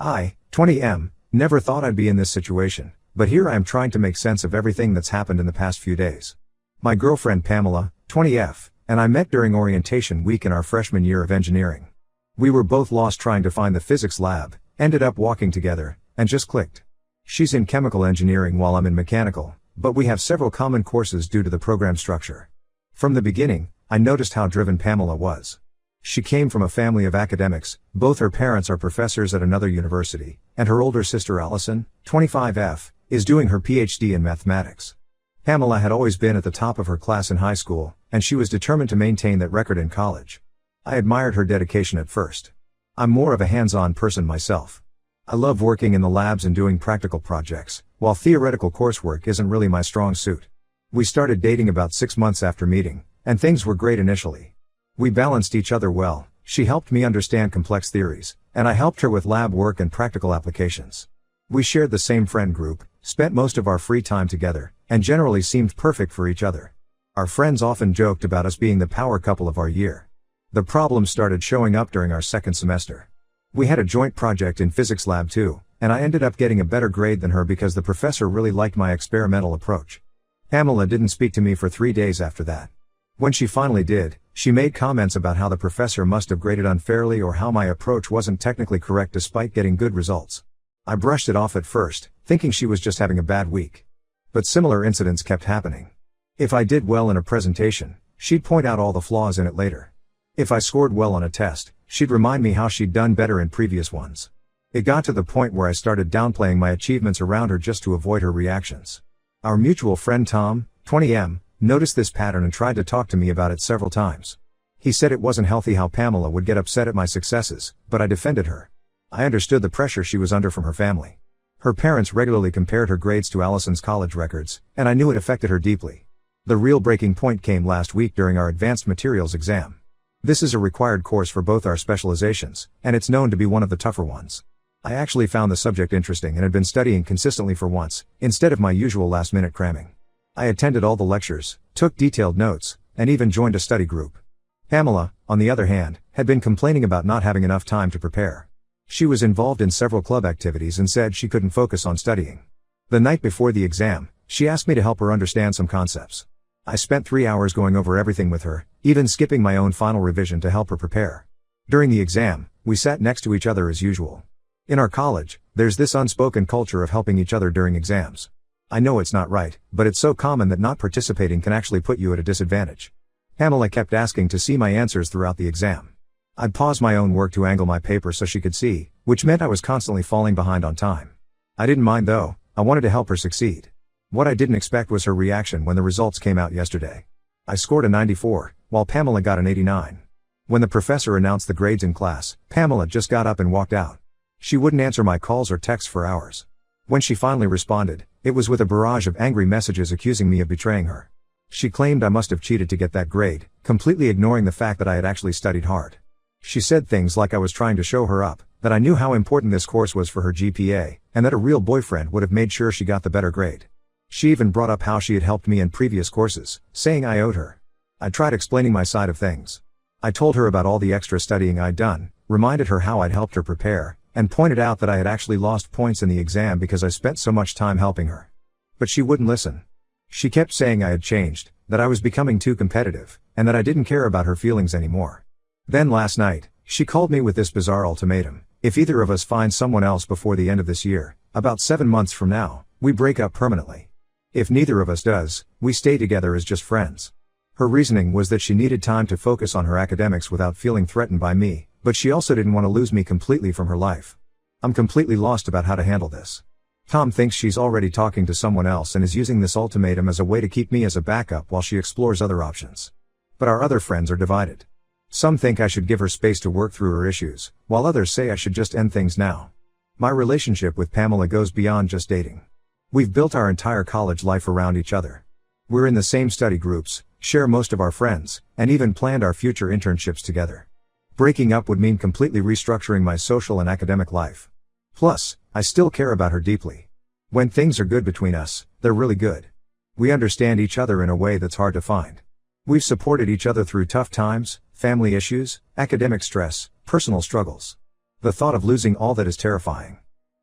I, 20M, never thought I'd be in this situation, but here I am trying to make sense of everything that's happened in the past few days. My girlfriend Pamela, 20F, and I met during orientation week in our freshman year of engineering. We were both lost trying to find the physics lab, ended up walking together, and just clicked. She's in chemical engineering while I'm in mechanical, but we have several common courses due to the program structure. From the beginning, I noticed how driven Pamela was. She came from a family of academics, both her parents are professors at another university, and her older sister Allison, 25F, is doing her PhD in mathematics. Pamela had always been at the top of her class in high school, and she was determined to maintain that record in college. I admired her dedication at first. I'm more of a hands-on person myself. I love working in the labs and doing practical projects, while theoretical coursework isn't really my strong suit. We started dating about 6 months after meeting, and things were great initially. We balanced each other well. She helped me understand complex theories, and I helped her with lab work and practical applications. We shared the same friend group, spent most of our free time together, and generally seemed perfect for each other. Our friends often joked about us being the power couple of our year. The problems started showing up during our second semester. We had a joint project in physics lab too, and I ended up getting a better grade than her because the professor really liked my experimental approach. Pamela didn't speak to me for 3 days after that. When she finally did, she made comments about how the professor must have graded unfairly or how my approach wasn't technically correct despite getting good results. I brushed it off at first, thinking she was just having a bad week. But similar incidents kept happening. If I did well in a presentation, she'd point out all the flaws in it later. If I scored well on a test, she'd remind me how she'd done better in previous ones. It got to the point where I started downplaying my achievements around her just to avoid her reactions. Our mutual friend Tom, 20M, noticed this pattern and tried to talk to me about it several times. He said it wasn't healthy how Pamela would get upset at my successes, but I defended her. I understood the pressure she was under from her family. Her parents regularly compared her grades to Allison's college records, and I knew it affected her deeply. The real breaking point came last week during our advanced materials exam. This is a required course for both our specializations, and it's known to be one of the tougher ones. I actually found the subject interesting and had been studying consistently for once, instead of my usual last-minute cramming. I attended all the lectures, took detailed notes, and even joined a study group. Pamela, on the other hand, had been complaining about not having enough time to prepare. She was involved in several club activities and said she couldn't focus on studying. The night before the exam, she asked me to help her understand some concepts. I spent 3 hours going over everything with her, even skipping my own final revision to help her prepare. During the exam, we sat next to each other as usual. In our college, there's this unspoken culture of helping each other during exams. I know it's not right, but it's so common that not participating can actually put you at a disadvantage. Pamela kept asking to see my answers throughout the exam. I'd pause my own work to angle my paper so she could see, which meant I was constantly falling behind on time. I didn't mind though, I wanted to help her succeed. What I didn't expect was her reaction when the results came out yesterday. I scored a 94, while Pamela got an 89. When the professor announced the grades in class, Pamela just got up and walked out. She wouldn't answer my calls or texts for hours. When she finally responded, it was with a barrage of angry messages accusing me of betraying her. She claimed I must have cheated to get that grade, completely ignoring the fact that I had actually studied hard. She said things like I was trying to show her up, that I knew how important this course was for her GPA, and that a real boyfriend would have made sure she got the better grade. She even brought up how she had helped me in previous courses, saying I owed her. I tried explaining my side of things. I told her about all the extra studying I'd done, reminded her how I'd helped her prepare, and pointed out that I had actually lost points in the exam because I spent so much time helping her. But she wouldn't listen. She kept saying I had changed, that I was becoming too competitive, and that I didn't care about her feelings anymore. Then last night, she called me with this bizarre ultimatum: if either of us finds someone else before the end of this year, about 7 months from now, we break up permanently. If neither of us does, we stay together as just friends. Her reasoning was that she needed time to focus on her academics without feeling threatened by me, but she also didn't want to lose me completely from her life. I'm completely lost about how to handle this. Tom thinks she's already talking to someone else and is using this ultimatum as a way to keep me as a backup while she explores other options. But our other friends are divided. Some think I should give her space to work through her issues, while others say I should just end things now. My relationship with Pamela goes beyond just dating. We've built our entire college life around each other. We're in the same study groups, share most of our friends, and even planned our future internships together. Breaking up would mean completely restructuring my social and academic life. Plus, I still care about her deeply. When things are good between us, they're really good. We understand each other in a way that's hard to find. We've supported each other through tough times, family issues, academic stress, personal struggles. The thought of losing all that is terrifying.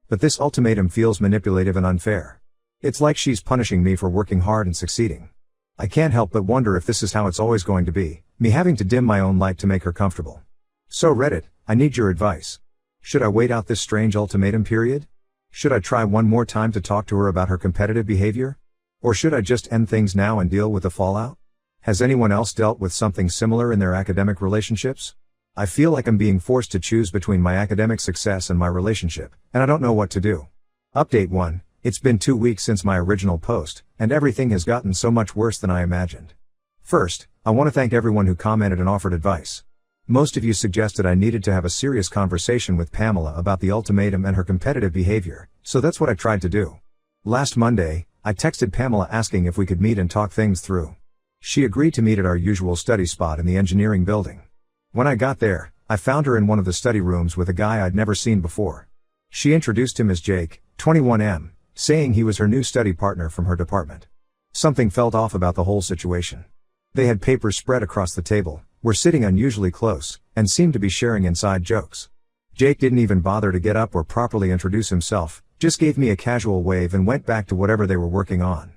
But this ultimatum feels manipulative and unfair. It's like she's punishing me for working hard and succeeding. I can't help but wonder if this is how it's always going to be, me having to dim my own light to make her comfortable. So Reddit, I need your advice. Should I wait out this strange ultimatum period? Should I try one more time to talk to her about her competitive behavior? Or should I just end things now and deal with the fallout? Has anyone else dealt with something similar in their academic relationships? I feel like I'm being forced to choose between my academic success and my relationship, and I don't know what to do. Update 1. It's been 2 weeks since my original post, and everything has gotten so much worse than I imagined. First, I want to thank everyone who commented and offered advice. Most of you suggested I needed to have a serious conversation with Pamela about the ultimatum and her competitive behavior, so that's what I tried to do. Last Monday, I texted Pamela asking if we could meet and talk things through. She agreed to meet at our usual study spot in the engineering building. When I got there, I found her in one of the study rooms with a guy I'd never seen before. She introduced him as Jake, 21M, saying he was her new study partner from her department. Something felt off about the whole situation. They had papers spread across the table, were sitting unusually close, and seemed to be sharing inside jokes. Jake didn't even bother to get up or properly introduce himself, just gave me a casual wave and went back to whatever they were working on.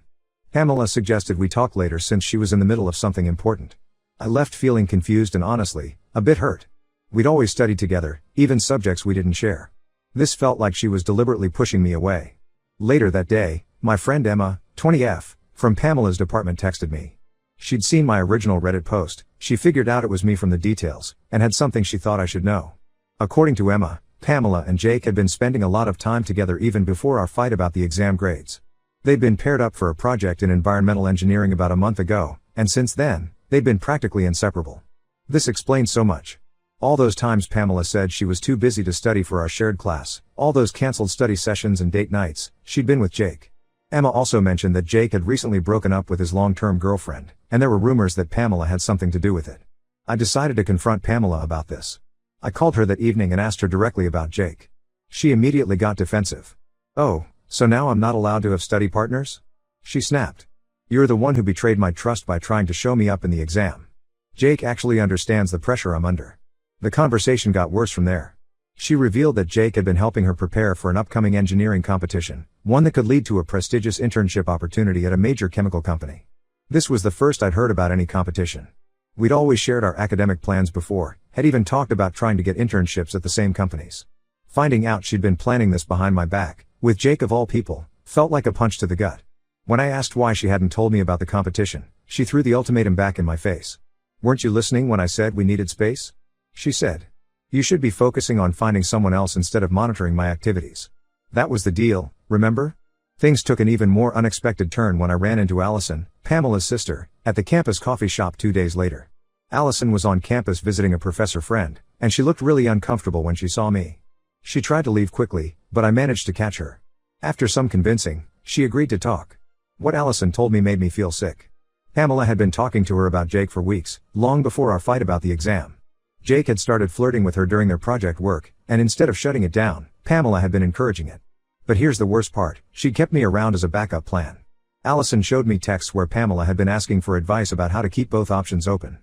Pamela suggested we talk later since she was in the middle of something important. I left feeling confused and honestly, a bit hurt. We'd always studied together, even subjects we didn't share. This felt like she was deliberately pushing me away. Later that day, my friend Emma, 20F, from Pamela's department texted me. She'd seen my original Reddit post, she figured out it was me from the details, and had something she thought I should know. According to Emma, Pamela and Jake had been spending a lot of time together even before our fight about the exam grades. They'd been paired up for a project in environmental engineering about a month ago, and since then, they'd been practically inseparable. This explains so much. All those times Pamela said she was too busy to study for our shared class, all those cancelled study sessions and date nights, she'd been with Jake. Emma also mentioned that Jake had recently broken up with his long-term girlfriend, and there were rumors that Pamela had something to do with it. I decided to confront Pamela about this. I called her that evening and asked her directly about Jake. She immediately got defensive. "Oh, so now I'm not allowed to have study partners?" She snapped. "You're the one who betrayed my trust by trying to show me up in the exam. Jake actually understands the pressure I'm under." The conversation got worse from there. She revealed that Jake had been helping her prepare for an upcoming engineering competition, one that could lead to a prestigious internship opportunity at a major chemical company. This was the first I'd heard about any competition. We'd always shared our academic plans before, had even talked about trying to get internships at the same companies. Finding out she'd been planning this behind my back, with Jake of all people, felt like a punch to the gut. When I asked why she hadn't told me about the competition, she threw the ultimatum back in my face. "Weren't you listening when I said we needed space?" she said. "You should be focusing on finding someone else instead of monitoring my activities." That was the deal, remember? Things took an even more unexpected turn when I ran into Allison, Pamela's sister, at the campus coffee shop 2 days later. Allison was on campus visiting a professor friend, and she looked really uncomfortable when she saw me. She tried to leave quickly, but I managed to catch her. After some convincing, she agreed to talk. What Allison told me made me feel sick. Pamela had been talking to her about Jake for weeks, long before our fight about the exam. Jake had started flirting with her during their project work, and instead of shutting it down, Pamela had been encouraging it. But here's the worst part, she kept me around as a backup plan. Allison showed me texts where Pamela had been asking for advice about how to keep both options open.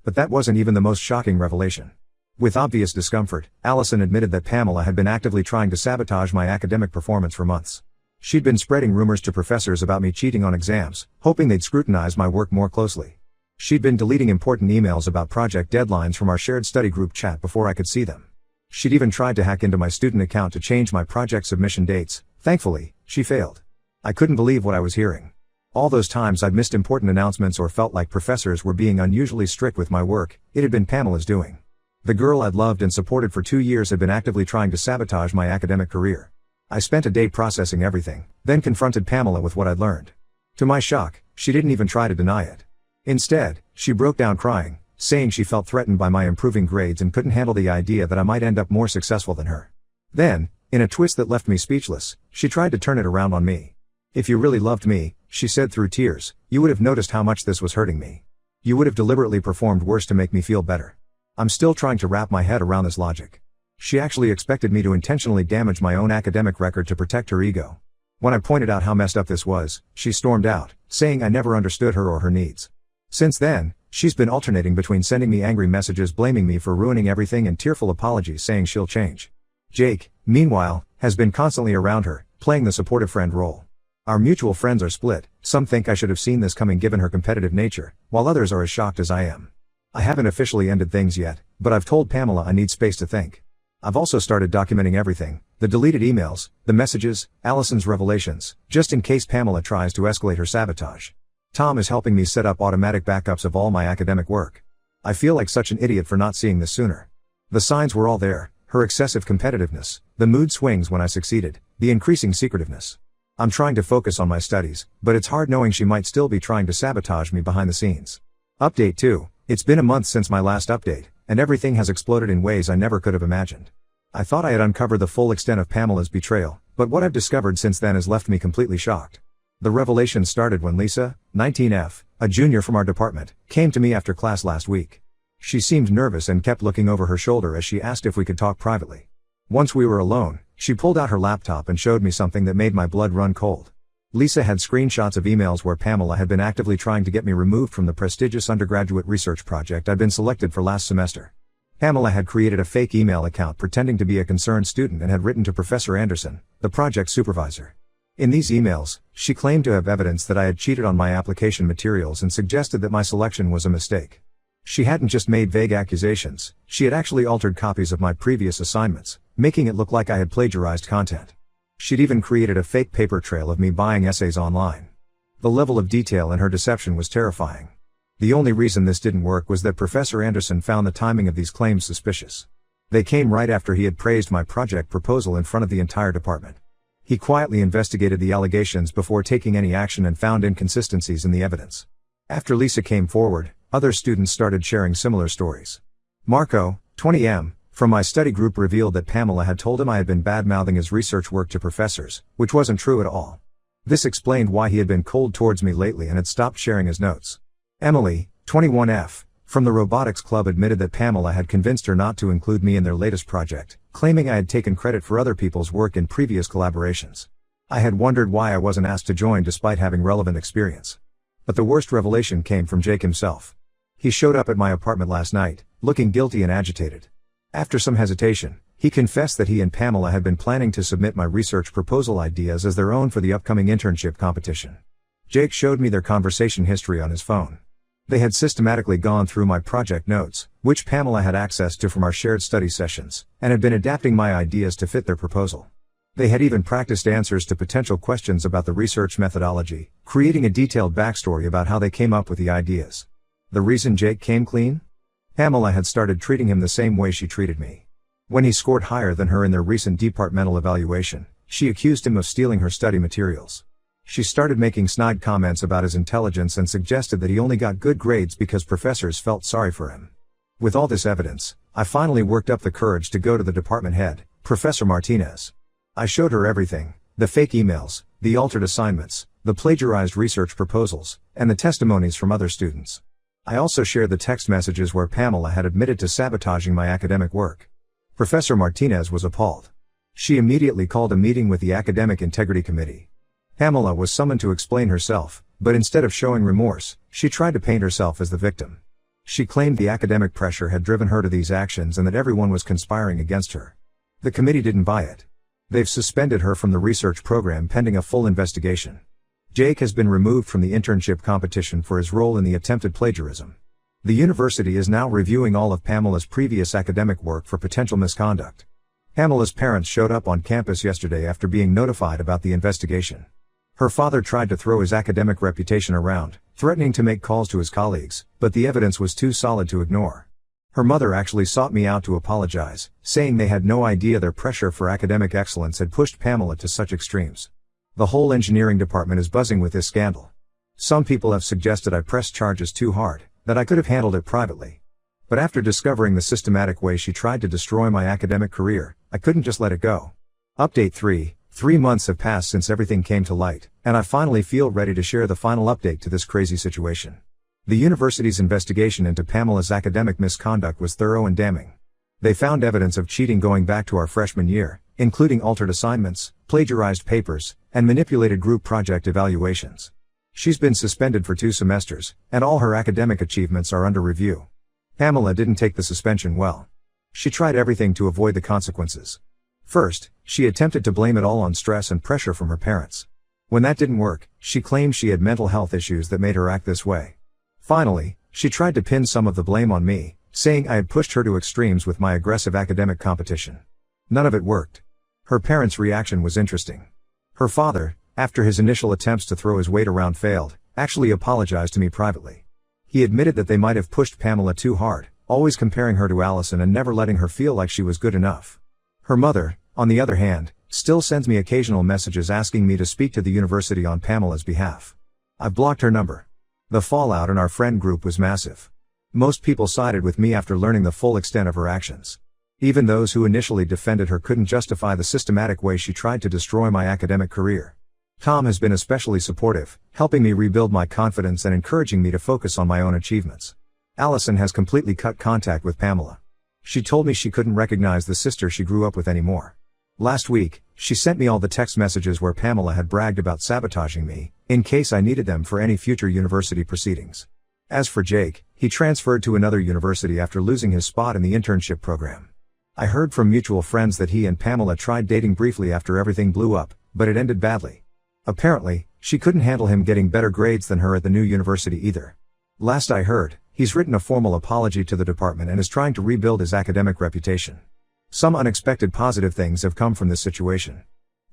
But that wasn't even the most shocking revelation. With obvious discomfort, Allison admitted that Pamela had been actively trying to sabotage my academic performance for months. She'd been spreading rumors to professors about me cheating on exams, hoping they'd scrutinize my work more closely. She'd been deleting important emails about project deadlines from our shared study group chat before I could see them. She'd even tried to hack into my student account to change my project submission dates. Thankfully, she failed. I couldn't believe what I was hearing. All those times I'd missed important announcements or felt like professors were being unusually strict with my work, it had been Pamela's doing. The girl I'd loved and supported for 2 years had been actively trying to sabotage my academic career. I spent a day processing everything, then confronted Pamela with what I'd learned. To my shock, she didn't even try to deny it. Instead, she broke down crying, saying she felt threatened by my improving grades and couldn't handle the idea that I might end up more successful than her. Then, in a twist that left me speechless, she tried to turn it around on me. "If you really loved me," she said through tears, "you would have noticed how much this was hurting me. You would have deliberately performed worse to make me feel better." I'm still trying to wrap my head around this logic. She actually expected me to intentionally damage my own academic record to protect her ego. When I pointed out how messed up this was, she stormed out, saying I never understood her or her needs. Since then, she's been alternating between sending me angry messages blaming me for ruining everything and tearful apologies saying she'll change. Jake, meanwhile, has been constantly around her, playing the supportive friend role. Our mutual friends are split. Some think I should have seen this coming given her competitive nature, while others are as shocked as I am. I haven't officially ended things yet, but I've told Pamela I need space to think. I've also started documenting everything, the deleted emails, the messages, Allison's revelations, just in case Pamela tries to escalate her sabotage. Tom is helping me set up automatic backups of all my academic work. I feel like such an idiot for not seeing this sooner. The signs were all there, her excessive competitiveness, the mood swings when I succeeded, the increasing secretiveness. I'm trying to focus on my studies, but it's hard knowing she might still be trying to sabotage me behind the scenes. Update 2. It's been a month since my last update, and everything has exploded in ways I never could have imagined. I thought I had uncovered the full extent of Pamela's betrayal, but what I've discovered since then has left me completely shocked. The revelation started when Lisa, 19F, a junior from our department, came to me after class last week. She seemed nervous and kept looking over her shoulder as she asked if we could talk privately. Once we were alone, she pulled out her laptop and showed me something that made my blood run cold. Lisa had screenshots of emails where Pamela had been actively trying to get me removed from the prestigious undergraduate research project I'd been selected for last semester. Pamela had created a fake email account pretending to be a concerned student and had written to Professor Anderson, the project supervisor. In these emails, she claimed to have evidence that I had cheated on my application materials and suggested that my selection was a mistake. She hadn't just made vague accusations, she had actually altered copies of my previous assignments, making it look like I had plagiarized content. She'd even created a fake paper trail of me buying essays online. The level of detail in her deception was terrifying. The only reason this didn't work was that Professor Anderson found the timing of these claims suspicious. They came right after he had praised my project proposal in front of the entire department. He quietly investigated the allegations before taking any action and found inconsistencies in the evidence. After Lisa came forward, other students started sharing similar stories. Marco, 20M, from my study group revealed that Pamela had told him I had been bad-mouthing his research work to professors, which wasn't true at all. This explained why he had been cold towards me lately and had stopped sharing his notes. Emily, 21F, from the robotics club admitted that Pamela had convinced her not to include me in their latest project, claiming I had taken credit for other people's work in previous collaborations. I had wondered why I wasn't asked to join despite having relevant experience. But the worst revelation came from Jake himself. He showed up at my apartment last night, looking guilty and agitated. After some hesitation, he confessed that he and Pamela had been planning to submit my research proposal ideas as their own for the upcoming internship competition. Jake showed me their conversation history on his phone. They had systematically gone through my project notes, which Pamela had access to from our shared study sessions, and had been adapting my ideas to fit their proposal. They had even practiced answers to potential questions about the research methodology, creating a detailed backstory about how they came up with the ideas. The reason Jake came clean? Pamela had started treating him the same way she treated me. When he scored higher than her in their recent departmental evaluation, she accused him of stealing her study materials. She started making snide comments about his intelligence and suggested that he only got good grades because professors felt sorry for him. With all this evidence, I finally worked up the courage to go to the department head, Professor Martinez. I showed her everything, the fake emails, the altered assignments, the plagiarized research proposals, and the testimonies from other students. I also shared the text messages where Pamela had admitted to sabotaging my academic work. Professor Martinez was appalled. She immediately called a meeting with the Academic Integrity Committee. Pamela was summoned to explain herself, but instead of showing remorse, she tried to paint herself as the victim. She claimed the academic pressure had driven her to these actions and that everyone was conspiring against her. The committee didn't buy it. They've suspended her from the research program pending a full investigation. Jake has been removed from the internship competition for his role in the attempted plagiarism. The university is now reviewing all of Pamela's previous academic work for potential misconduct. Pamela's parents showed up on campus yesterday after being notified about the investigation. Her father tried to throw his academic reputation around, threatening to make calls to his colleagues, but the evidence was too solid to ignore. Her mother actually sought me out to apologize, saying they had no idea their pressure for academic excellence had pushed Pamela to such extremes. The whole engineering department is buzzing with this scandal. Some people have suggested I pressed charges too hard, that I could have handled it privately. But after discovering the systematic way she tried to destroy my academic career, I couldn't just let it go. Update 3. 3 months have passed since everything came to light, and I finally feel ready to share the final update to this crazy situation. The university's investigation into Pamela's academic misconduct was thorough and damning. They found evidence of cheating going back to our freshman year, including altered assignments, plagiarized papers, and manipulated group project evaluations. She's been suspended for 2 semesters, and all her academic achievements are under review. Pamela didn't take the suspension well. She tried everything to avoid the consequences. First, she attempted to blame it all on stress and pressure from her parents. When that didn't work, she claimed she had mental health issues that made her act this way. Finally, she tried to pin some of the blame on me, saying I had pushed her to extremes with my aggressive academic competition. None of it worked. Her parents' reaction was interesting. Her father, after his initial attempts to throw his weight around failed, actually apologized to me privately. He admitted that they might have pushed Pamela too hard, always comparing her to Allison and never letting her feel like she was good enough. Her mother, on the other hand, still sends me occasional messages asking me to speak to the university on Pamela's behalf. I've blocked her number. The fallout in our friend group was massive. Most people sided with me after learning the full extent of her actions. Even those who initially defended her couldn't justify the systematic way she tried to destroy my academic career. Tom has been especially supportive, helping me rebuild my confidence and encouraging me to focus on my own achievements. Allison has completely cut contact with Pamela. She told me she couldn't recognize the sister she grew up with anymore. Last week, she sent me all the text messages where Pamela had bragged about sabotaging me, in case I needed them for any future university proceedings. As for Jake, he transferred to another university after losing his spot in the internship program. I heard from mutual friends that he and Pamela tried dating briefly after everything blew up, but it ended badly. Apparently, she couldn't handle him getting better grades than her at the new university either. Last I heard, he's written a formal apology to the department and is trying to rebuild his academic reputation. Some unexpected positive things have come from this situation.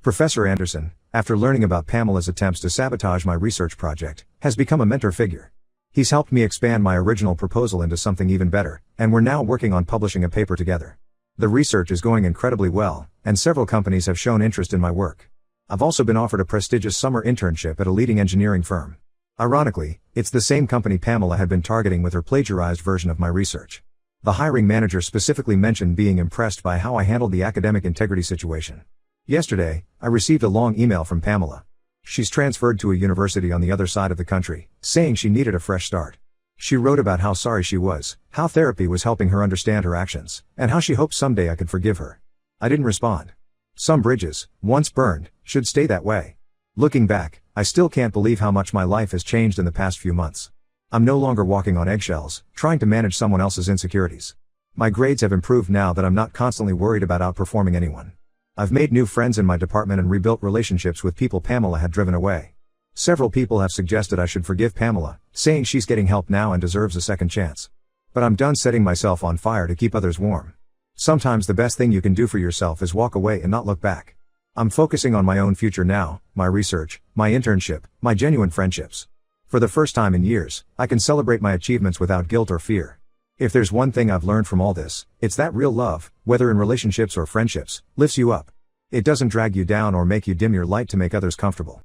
Professor Anderson, after learning about Pamela's attempts to sabotage my research project, has become a mentor figure. He's helped me expand my original proposal into something even better, and we're now working on publishing a paper together. The research is going incredibly well, and several companies have shown interest in my work. I've also been offered a prestigious summer internship at a leading engineering firm. Ironically, it's the same company Pamela had been targeting with her plagiarized version of my research. The hiring manager specifically mentioned being impressed by how I handled the academic integrity situation. Yesterday, I received a long email from Pamela. She's transferred to a university on the other side of the country, saying she needed a fresh start. She wrote about how sorry she was, how therapy was helping her understand her actions, and how she hoped someday I could forgive her. I didn't respond. Some bridges, once burned, should stay that way. Looking back, I still can't believe how much my life has changed in the past few months. I'm no longer walking on eggshells, trying to manage someone else's insecurities. My grades have improved now that I'm not constantly worried about outperforming anyone. I've made new friends in my department and rebuilt relationships with people Pamela had driven away. Several people have suggested I should forgive Pamela, saying she's getting help now and deserves a second chance. But I'm done setting myself on fire to keep others warm. Sometimes the best thing you can do for yourself is walk away and not look back. I'm focusing on my own future now, my research, my internship, my genuine friendships. For the first time in years, I can celebrate my achievements without guilt or fear. If there's one thing I've learned from all this, it's that real love, whether in relationships or friendships, lifts you up. It doesn't drag you down or make you dim your light to make others comfortable.